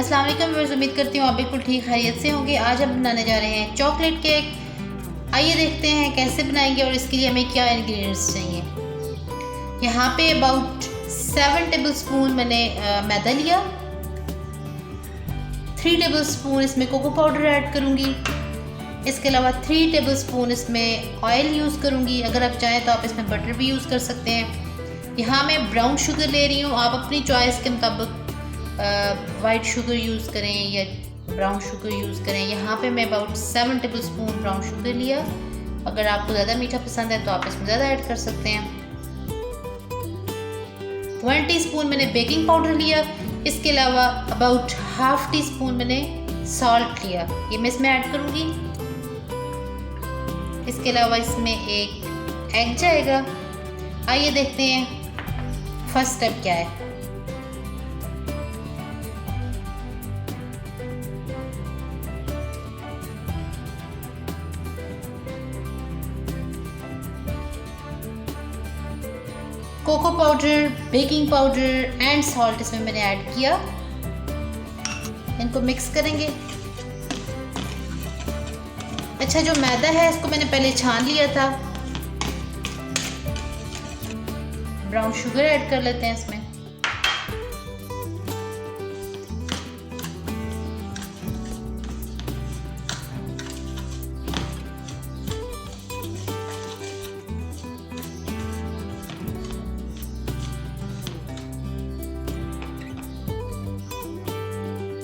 अस्सलाम वालेकुम व्यूअर्स, उम्मीद करती हूँ आप बिल्कुल ठीक खैरियत से होंगे। आज हम बनाने जा रहे हैं चॉकलेट केक। आइए देखते हैं कैसे बनाएंगे और इसके लिए हमें क्या इंग्रेडिएंट्स चाहिए। यहाँ पे अबाउट 7 टेबल स्पून मैंने मैदा लिया। 3 टेबल स्पून इसमें कोको पाउडर ऐड करूँगी। इसके अलावा 3 टेबल स्पून इसमें ऑयल यूज़ करूँगी। अगर आप चाहें तो आप इसमें बटर भी यूज़ कर सकते हैं। यहाँ मैं ब्राउन शुगर ले रही हूँ, आप अपनी चॉइस के मुताबिक वाइट शुगर यूज़ करें या ब्राउन शुगर यूज़ करें। यहाँ पे मैं about 7 table spoon brown sugar लिया। अगर आपको ज़्यादा मीठा पसंद है तो आप इसमें ज़्यादा ऐड कर सकते हैं। 1 टीस्पून मैंने बेकिंग पाउडर लिया। इसके अलावा अबाउट हाफ टी स्पून मैंने सॉल्ट लिया, ये मैं इसमें ऐड करूँगी। इसके अलावा इसमें एक एग जाएगा। आइए देखते हैं फर्स्ट स्टेप क्या है। Cocoa powder, baking powder and salt इसमें मैंने ऐड किया। इनको मिक्स करेंगे। अच्छा, जो मैदा है इसको मैंने पहले छान लिया था। ब्राउन शुगर ऐड कर लेते हैं इसमें।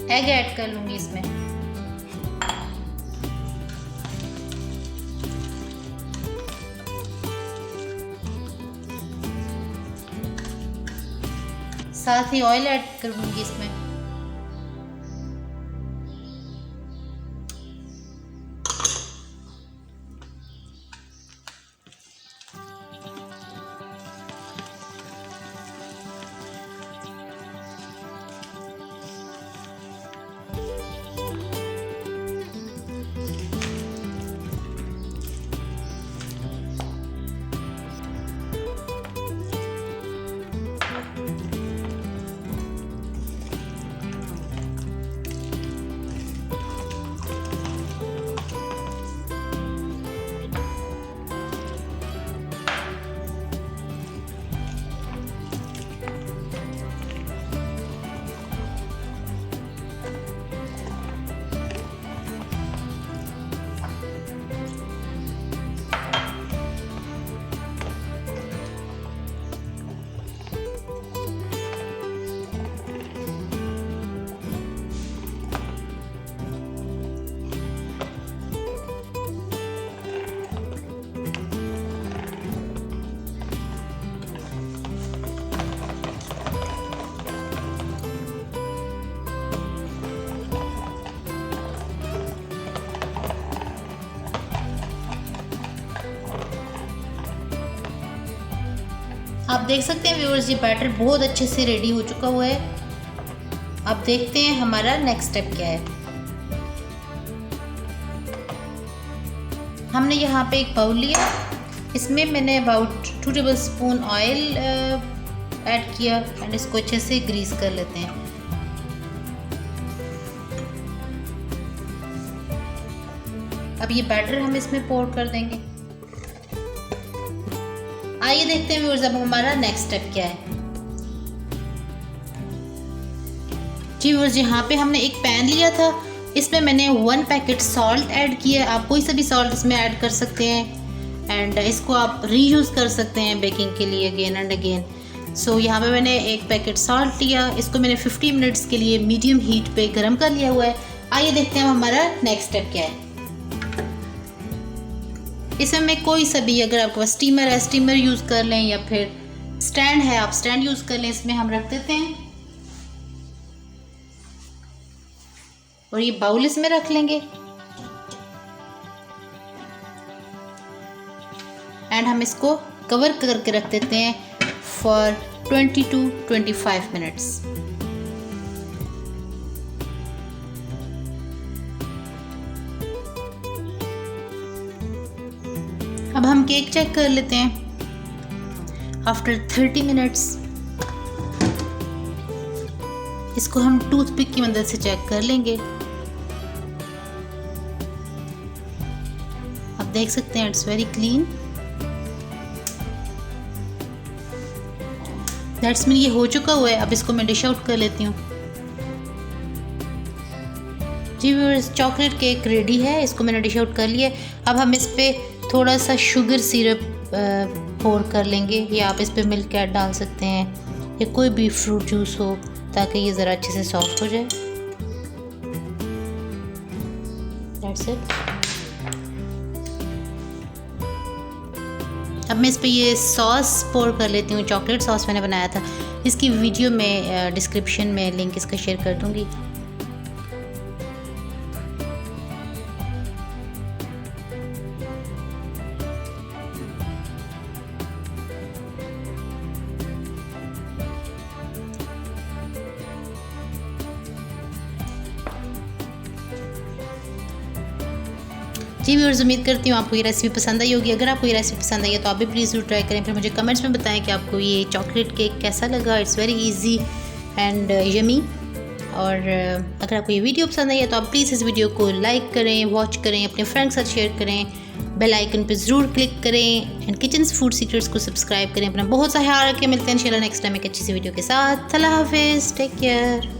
एग ऐड कर लूंगी इसमें। साथ ही ऑयल ऐड करूंगी इसमें। आप देख सकते हैं व्यूअर्स, ये बैटर बहुत अच्छे से रेडी हो चुका हुआ है। अब देखते हैं हमारा नेक्स्ट स्टेप क्या है। हमने यहाँ पे एक बाउल लिया। इसमें मैंने about 2 table spoon oil add किया एंड इसको अच्छे से ग्रीस कर लेते हैं। अब ये बैटर हम इसमें पोर कर देंगे। आइए देखते हैं व्यूअर्स अब हमारा नेक्स्ट स्टेप क्या है। जी व्यूअर्स, यहाँ पे हमने एक पैन लिया था। इसमें मैंने 1 पैकेट सॉल्ट ऐड किया। आप कोई सा भी सॉल्ट इसमें ऐड कर सकते हैं एंड इसको आप रीयूज़ कर सकते हैं बेकिंग के लिए अगेन एंड अगेन। सो यहाँ पे मैंने 1 पैकेट सॉल्ट लिया। इसको मैंने 50 मिनट्स के लिए मीडियम हीट पे गर्म कर लिया हुआ है। आइए देखते हैं हमारा नेक्स्ट स्टेप क्या है। इसमें मैं कोई सा भी, अगर आपके पास स्टीमर है स्टीमर यूज़ कर लें या फिर स्टैंड है आप स्टैंड यूज़ कर लें। इसमें हम रख देते हैं और ये बाउल इसमें रख लेंगे एंड हम इसको कवर करके रख देते हैं फॉर 20 to 25 मिनट्स। अब हम केक चेक कर लेते हैं आफ्टर 30 मिनट्स। इसको हम टूथपिक की मदद से चेक कर लेंगे। आप देख सकते हैं it's very clean. That's mean ये हो चुका हुआ है। अब इसको मैं डिश आउट कर लेती हूँ। जी व्यूअर्स, चॉकलेट केक रेडी है। इसको मैंने डिश आउट कर लिया। अब हम इस पर थोड़ा सा शुगर सिरप पोर कर लेंगे, या आप इस पर मिल्क ऐड डाल सकते हैं या कोई भी फ्रूट जूस हो, ताकि ये ज़रा अच्छे से सॉफ्ट हो जाए। That's it. अब मैं इस पर ये सॉस पोर कर लेती हूँ। चॉकलेट सॉस मैंने बनाया था, इसकी वीडियो में डिस्क्रिप्शन में लिंक इसका शेयर कर दूँगी। जी व्यूअर्स, उम्मीद करती हूँ आपको ये रेसिपी पसंद आई होगी। अगर आपको ये रेसिपी पसंद आई है तो आप भी प्लीज़ ज़रूर ट्राई करें। फिर मुझे कमेंट्स में बताएं कि आपको ये चॉकलेट केक कैसा लगा। It's very easy and yummy. और अगर आपको ये वीडियो पसंद आई है तो आप प्लीज़ इस वीडियो को लाइक करें, वॉच करें, अपने फ्रेंड्स के साथ शेयर करें, बेल आइकन पर ज़रूर क्लिक करें एंड किचन फूड सीक्रेट्स को सब्सक्राइब करें। अपना बहुत सा ख्याल रखें। मिलते हैं इंशाल्लाह नेक्स्ट टाइम एक अच्छी सी वीडियो के साथ। अल्लाह हाफिज़, टेक केयर।